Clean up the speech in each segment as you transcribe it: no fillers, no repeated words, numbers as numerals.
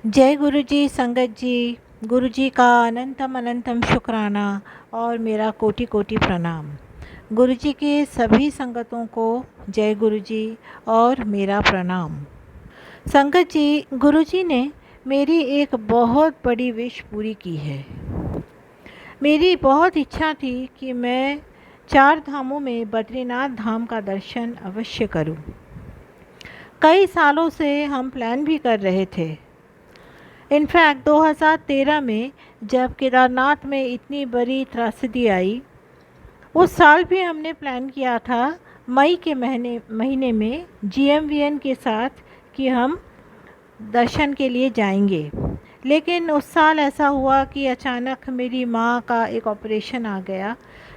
जय गुरु जी, संगत जी। गुरु जी का अनंतम अनंतम शुक्राना और मेरा कोटि कोटि प्रणाम। गुरु जी के सभी संगतों को जय गुरु जी और मेरा प्रणाम। संगत जी, गुरु जी ने मेरी एक बहुत बड़ी विश पूरी की है। मेरी बहुत इच्छा थी कि मैं 4 धामों में बद्रीनाथ धाम का दर्शन अवश्य करूं। कई सालों से हम प्लान भी कर रहे थे। इनफैक्ट 2013 में जब केदारनाथ में इतनी बड़ी त्रासदी आई, उस साल भी हमने प्लान किया था मई के महीने में GMVN के साथ कि हम दर्शन के लिए जाएंगे। लेकिन उस साल ऐसा हुआ कि अचानक मेरी माँ का एक ऑपरेशन आ गया,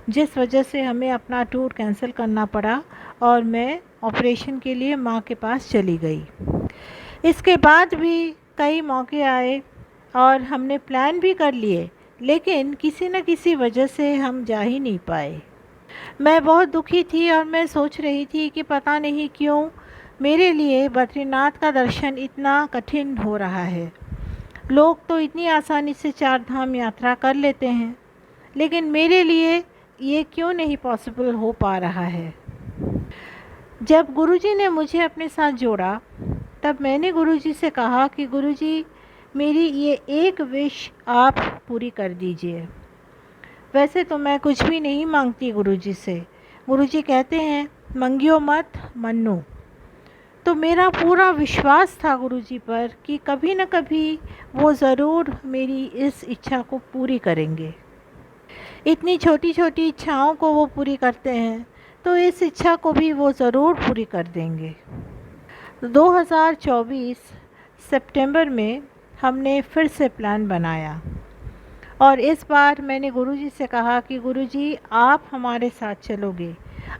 जिस वजह से हमें अपना टूर कैंसिल करना पड़ा और मैं ऑपरेशन के लिए माँ के पास चली गई। इसके बाद भी कई मौके आए और हमने प्लान भी कर लिए, लेकिन किसी न किसी वजह से हम जा ही नहीं पाए। मैं बहुत दुखी थी और मैं सोच रही थी कि पता नहीं क्यों मेरे लिए बद्रीनाथ का दर्शन इतना कठिन हो रहा है। लोग तो इतनी आसानी से 4 धाम यात्रा कर लेते हैं, लेकिन मेरे लिए ये क्यों नहीं पॉसिबल हो पा रहा है। जब गुरुजी ने मुझे अपने साथ जोड़ा, तब मैंने गुरुजी से कहा कि गुरुजी, मेरी ये एक विश आप पूरी कर दीजिए। वैसे तो मैं कुछ भी नहीं मांगती गुरुजी से। गुरुजी कहते हैं मंगियो मत मन्नो। तो मेरा पूरा विश्वास था गुरुजी पर कि कभी न कभी वो ज़रूर मेरी इस इच्छा को पूरी करेंगे। इतनी छोटी छोटी इच्छाओं को वो पूरी करते हैं, तो इस इच्छा को भी वो ज़रूर पूरी कर देंगे। 2024 सितंबर में हमने फिर से प्लान बनाया और इस बार मैंने गुरुजी से कहा कि गुरुजी, आप हमारे साथ चलोगे,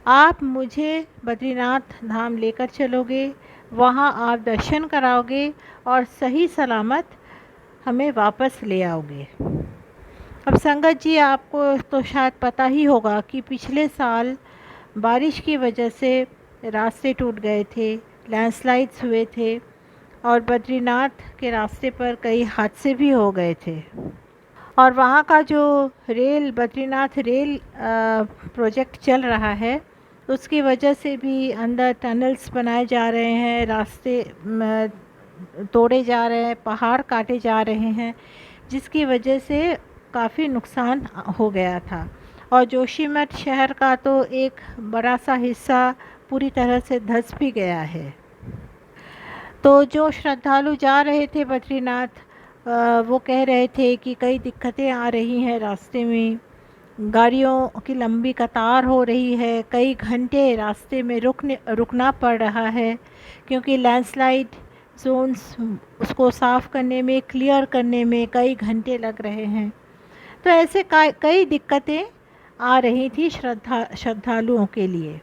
आप मुझे बद्रीनाथ धाम लेकर चलोगे, वहाँ आप दर्शन कराओगे और सही सलामत हमें वापस ले आओगे। अब संगत जी, आपको तो शायद पता ही होगा कि पिछले साल बारिश की वजह से रास्ते टूट गए थे, लैंडस्लाइड्स हुए थे और बद्रीनाथ के रास्ते पर कई हादसे भी हो गए थे। और वहाँ का जो बद्रीनाथ रेल प्रोजेक्ट चल रहा है, उसकी वजह से भी अंदर टनल्स बनाए जा रहे हैं, रास्ते तोड़े जा रहे हैं, पहाड़ काटे जा रहे हैं, जिसकी वजह से काफ़ी नुकसान हो गया था। और जोशीमठ शहर का तो एक बड़ा सा हिस्सा पूरी तरह से धंस भी गया है। तो जो श्रद्धालु जा रहे थे बद्रीनाथ, वो कह रहे थे कि कई दिक्कतें आ रही हैं रास्ते में, गाड़ियों की लंबी कतार हो रही है, कई घंटे रास्ते में रुकना पड़ रहा है, क्योंकि लैंडस्लाइड जोन्स उसको साफ़ करने में, क्लियर करने में कई घंटे लग रहे हैं। तो ऐसे कई दिक्कतें आ रही थी श्रद्धालुओं के लिए।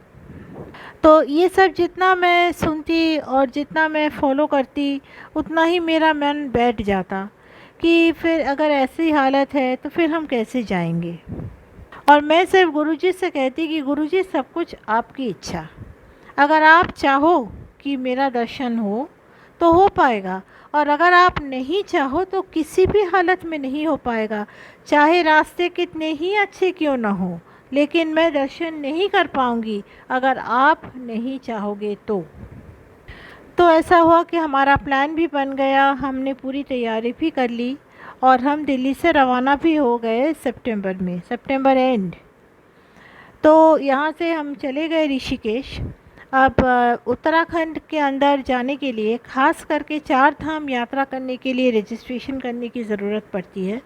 तो ये सब जितना मैं सुनती और जितना मैं फॉलो करती, उतना ही मेरा मन बैठ जाता कि फिर अगर ऐसी हालत है तो फिर हम कैसे जाएंगे। और मैं सिर्फ गुरुजी से कहती कि गुरुजी, सब कुछ आपकी इच्छा, अगर आप चाहो कि मेरा दर्शन हो तो हो पाएगा, और अगर आप नहीं चाहो तो किसी भी हालत में नहीं हो पाएगा, चाहे रास्ते कितने ही अच्छे क्यों ना हो, लेकिन मैं दर्शन नहीं कर पाऊँगी अगर आप नहीं चाहोगे तो ऐसा हुआ कि हमारा प्लान भी बन गया, हमने पूरी तैयारी भी कर ली और हम दिल्ली से रवाना भी हो गए सितंबर एंड। तो यहाँ से हम चले गए ऋषिकेश। अब उत्तराखंड के अंदर जाने के लिए, ख़ास करके 4 धाम यात्रा करने के लिए रजिस्ट्रेशन करने की ज़रूरत पड़ती है।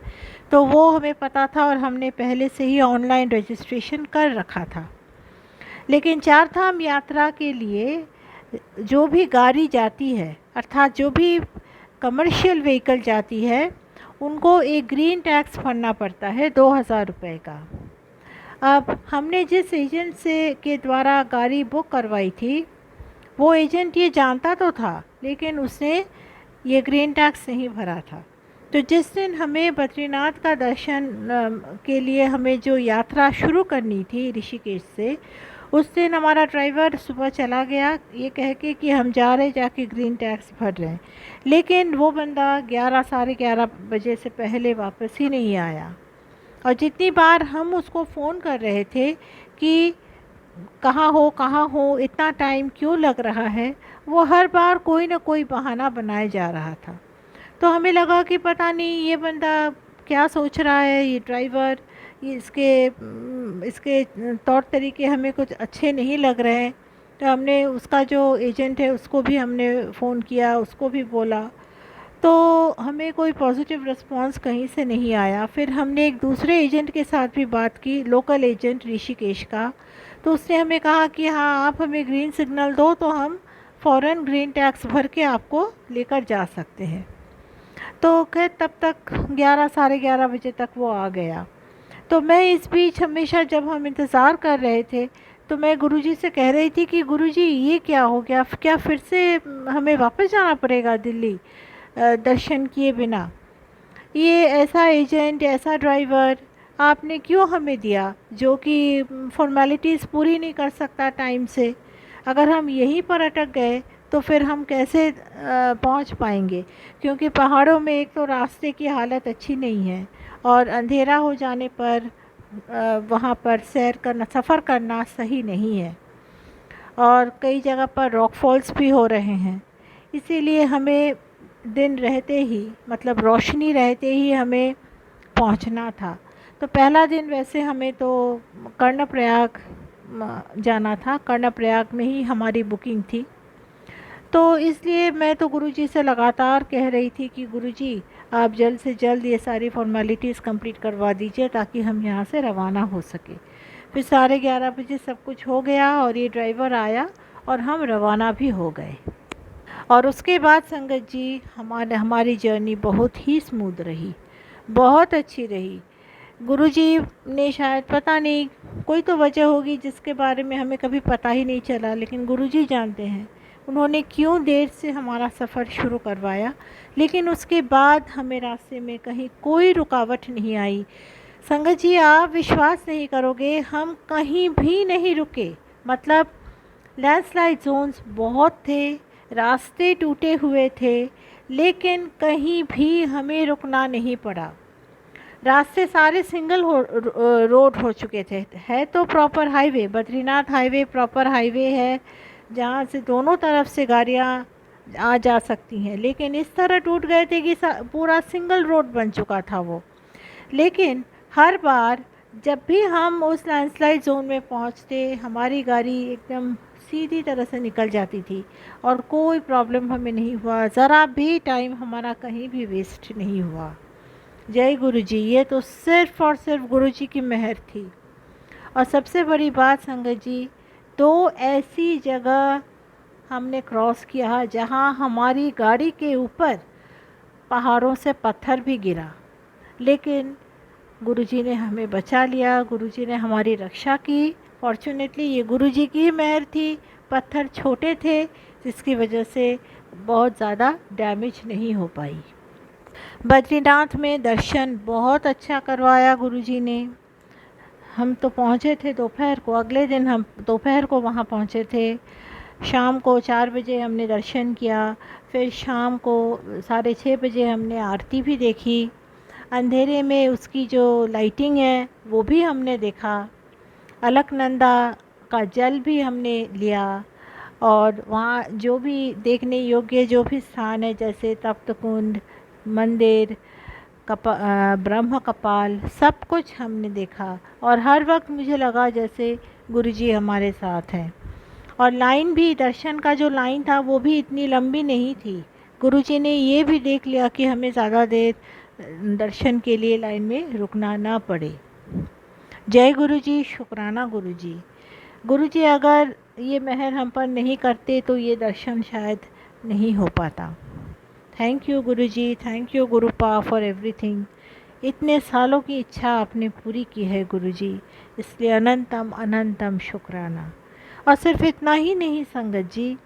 तो वो हमें पता था और हमने पहले से ही ऑनलाइन रजिस्ट्रेशन कर रखा था। लेकिन 4 धाम यात्रा के लिए जो भी गाड़ी जाती है, अर्थात जो भी कमर्शियल व्हीकल जाती है, उनको एक ग्रीन टैक्स भरना पड़ता है 2000 रुपये का। अब हमने जिस एजेंट के द्वारा गाड़ी बुक करवाई थी, वो एजेंट ये जानता तो था, लेकिन उसने ये ग्रीन टैक्स नहीं भरा था। तो जिस दिन हमें बद्रीनाथ का दर्शन के लिए हमें जो यात्रा शुरू करनी थी ऋषिकेश से, उस दिन हमारा ड्राइवर सुबह चला गया ये कह के कि हम जा रहे जाके ग्रीन टैक्स भर रहे हैं, लेकिन वो बंदा 11 साढ़े 11 बजे से पहले वापस ही नहीं आया। और जितनी बार हम उसको फ़ोन कर रहे थे कि कहाँ हो, इतना टाइम क्यों लग रहा है, वो हर बार कोई ना कोई बहाना बनाए जा रहा था। तो हमें लगा कि पता नहीं ये बंदा क्या सोच रहा है, ये ड्राइवर, ये इसके तौर तरीके हमें कुछ अच्छे नहीं लग रहे हैं। तो हमने उसका जो एजेंट है उसको भी हमने फ़ोन किया, उसको भी बोला, तो हमें कोई पॉजिटिव रिस्पांस कहीं से नहीं आया। फिर हमने एक दूसरे एजेंट के साथ भी बात की, लोकल एजेंट ऋषिकेश का, तो उसने हमें कहा कि हाँ आप हमें ग्रीन सिग्नल दो तो हम फ़ौरन ग्रीन टैक्स भर के आपको लेकर जा सकते हैं। तो खैर तब तक 11 साढ़े 11 बजे तक वो आ गया। तो मैं इस बीच हमेशा जब हम इंतज़ार कर रहे थे तो मैं गुरुजी से कह रही थी कि गुरुजी ये क्या हो गया, क्या फिर से हमें वापस जाना पड़ेगा दिल्ली दर्शन किए बिना? ये ऐसा एजेंट, ऐसा ड्राइवर आपने क्यों हमें दिया जो कि फॉर्मेलिटीज़ पूरी नहीं कर सकता टाइम से? अगर हम यहीं पर अटक गए तो फिर हम कैसे पहुंच पाएंगे? क्योंकि पहाड़ों में एक तो रास्ते की हालत अच्छी नहीं है और अंधेरा हो जाने पर वहाँ पर सफ़र करना सही नहीं है, और कई जगह पर रॉक फॉल्स भी हो रहे हैं। इसीलिए हमें दिन रहते ही, मतलब रोशनी रहते ही हमें पहुंचना था। तो पहला दिन वैसे हमें तो कर्णप्रयाग जाना था, कर्णप्रयाग में ही हमारी बुकिंग थी। तो इसलिए मैं तो गुरुजी से लगातार कह रही थी कि गुरुजी आप जल्द से जल्द ये सारी फॉर्मेलिटीज़ कंप्लीट करवा दीजिए ताकि हम यहाँ से रवाना हो सके। फिर साढ़े 11 बजे सब कुछ हो गया और ये ड्राइवर आया और हम रवाना भी हो गए। और उसके बाद संगत जी हमारी जर्नी बहुत ही स्मूथ रही, बहुत अच्छी रही। गुरुजी ने शायद पता नहीं कोई तो वजह होगी जिसके बारे में हमें कभी पता ही नहीं चला, लेकिन गुरुजी जानते हैं उन्होंने क्यों देर से हमारा सफ़र शुरू करवाया, लेकिन उसके बाद हमें रास्ते में कहीं कोई रुकावट नहीं आई। संगत जी आप विश्वास नहीं करोगे, हम कहीं भी नहीं रुके। मतलब लैंडस्लाइड जोन्स बहुत थे, रास्ते टूटे हुए थे, लेकिन कहीं भी हमें रुकना नहीं पड़ा। रास्ते सारे सिंगल रोड हो चुके थे। है तो proper highway, Badrinath highway proper highway है जहाँ से दोनों तरफ से गाड़ियाँ आ जा सकती हैं, लेकिन इस तरह टूट गए थे कि पूरा सिंगल रोड बन चुका था वो। लेकिन हर बार जब भी हम उस लैंडस्लाइड जोन में पहुँचते हमारी गाड़ी एकदम सीधी तरह से निकल जाती थी और कोई प्रॉब्लम हमें नहीं हुआ, ज़रा भी टाइम हमारा कहीं भी वेस्ट नहीं हुआ। जय गुरुजी, ये तो सिर्फ़ और सिर्फ गुरुजी की मेहर थी। और सबसे बड़ी बात संगत जी, दो ऐसी जगह हमने क्रॉस किया जहाँ हमारी गाड़ी के ऊपर पहाड़ों से पत्थर भी गिरा, लेकिन गुरुजी ने हमें बचा लिया, गुरुजी ने हमारी रक्षा की। फॉर्चुनेटली ये गुरुजी की मेहर थी, पत्थर छोटे थे जिसकी वजह से बहुत ज़्यादा डैमेज नहीं हो पाई। बद्रीनाथ में दर्शन बहुत अच्छा करवाया गुरुजी ने। हम तो पहुँचे थे दोपहर को, अगले दिन हम दोपहर को वहाँ पहुँचे थे। शाम को 4 बजे हमने दर्शन किया, फिर शाम को 6:30 बजे हमने आरती भी देखी। अंधेरे में उसकी जो लाइटिंग है वो भी हमने देखा। अलकनंदा का जल भी हमने लिया, और वहाँ जो भी देखने योग्य जो भी स्थान है जैसे तप्त कुंड, मंदिर, ब्रह्म कपाल, सब कुछ हमने देखा। और हर वक्त मुझे लगा जैसे गुरुजी हमारे साथ हैं। और लाइन भी, दर्शन का जो लाइन था वो भी इतनी लंबी नहीं थी। गुरुजी ने ये भी देख लिया कि हमें ज़्यादा देर दर्शन के लिए लाइन में रुकना ना पड़े। जय गुरुजी, शुक्राना गुरुजी। गुरुजी अगर ये मेहर हम पर नहीं करते तो ये दर्शन शायद नहीं हो पाता। Thank you Guruji, thank you गुरुपा for everything. इतने सालों की इच्छा आपने पूरी की है गुरुजी, इसलिए अनंतम अनंतम शुक्राना। और सिर्फ इतना ही नहीं संगत जी,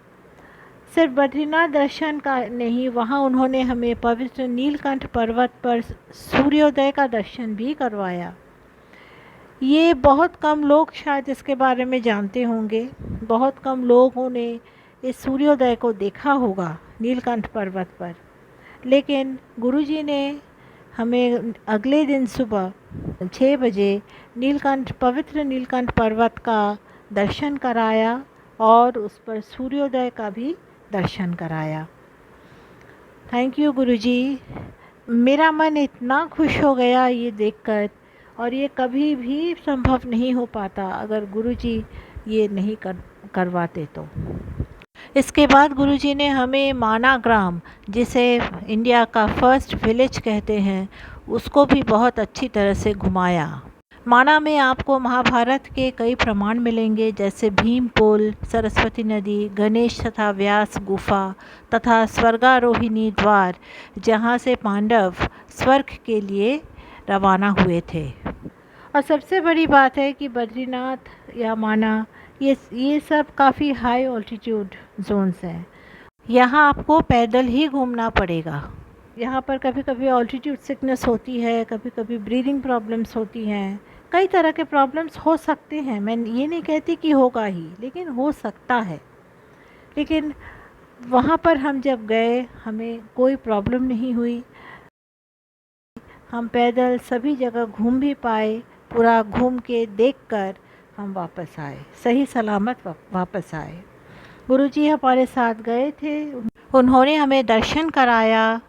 सिर्फ बद्रीनाथ दर्शन का नहीं, वहाँ उन्होंने हमें पवित्र नीलकंठ पर्वत पर सूर्योदय का दर्शन भी करवाया। ये बहुत कम लोग शायद इसके बारे में जानते होंगे। बहुत कम लोगों ने इस सूर्योदय को देखा होगा नीलकंठ पर्वत पर। लेकिन गुरुजी ने हमें अगले दिन सुबह 6 बजे पवित्र नीलकंठ पर्वत का दर्शन कराया और उस पर सूर्योदय का भी दर्शन कराया। थैंक यू गुरुजी। मेरा मन इतना खुश हो गया ये देखकर, और ये कभी भी संभव नहीं हो पाता अगर गुरुजी ये नहीं करवाते तो। इसके बाद गुरुजी ने हमें माना ग्राम, जिसे इंडिया का फर्स्ट विलेज कहते हैं, उसको भी बहुत अच्छी तरह से घुमाया। माना में आपको महाभारत के कई प्रमाण मिलेंगे, जैसे भीम पुल, सरस्वती नदी, गणेश तथा व्यास गुफा तथा स्वर्गारोहिणी द्वार, जहाँ से पांडव स्वर्ग के लिए रवाना हुए थे। और सबसे बड़ी बात है कि बद्रीनाथ या माना ये सब काफ़ी हाई ऑल्टीट्यूड जोन्स हैं। यहाँ आपको पैदल ही घूमना पड़ेगा। यहाँ पर कभी कभी ऑल्टीट्यूड सिकनेस होती है, कभी कभी ब्रीदिंग प्रॉब्लम्स होती हैं, कई तरह के प्रॉब्लम्स हो सकते हैं। मैं ये नहीं कहती कि होगा ही, लेकिन हो सकता है। लेकिन वहाँ पर हम जब गए हमें कोई प्रॉब्लम नहीं हुई। हम पैदल सभी जगह घूम भी पाए, पूरा घूम के देखकर हम वापस आए, सही सलामत वापस आए। गुरुजी हमारे साथ गए थे, उन्होंने हमें दर्शन कराया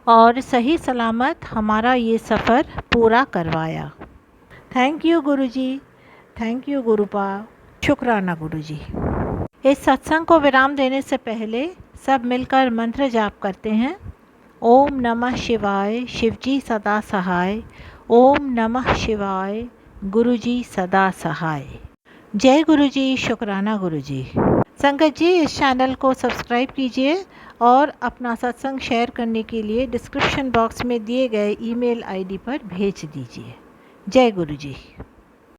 और सही सलामत हमारा ये सफ़र पूरा करवाया। Thank you Guruji, thank you गुरुपा, शुक्राना गुरुजी। इस सत्संग को विराम देने से पहले सब मिलकर मंत्र जाप करते हैं। ओम नमः शिवाय, शिवजी सदा सहाय। ओम नमः शिवाय, गुरुजी सदा सहाय। जय गुरुजी, शुक्राना गुरुजी। संगत जी, इस चैनल को सब्सक्राइब कीजिए और अपना सत्संग शेयर करने के लिए डिस्क्रिप्शन बॉक्स में दिए गए ईमेल आईडी पर भेज दीजिए। जय गुरुजी।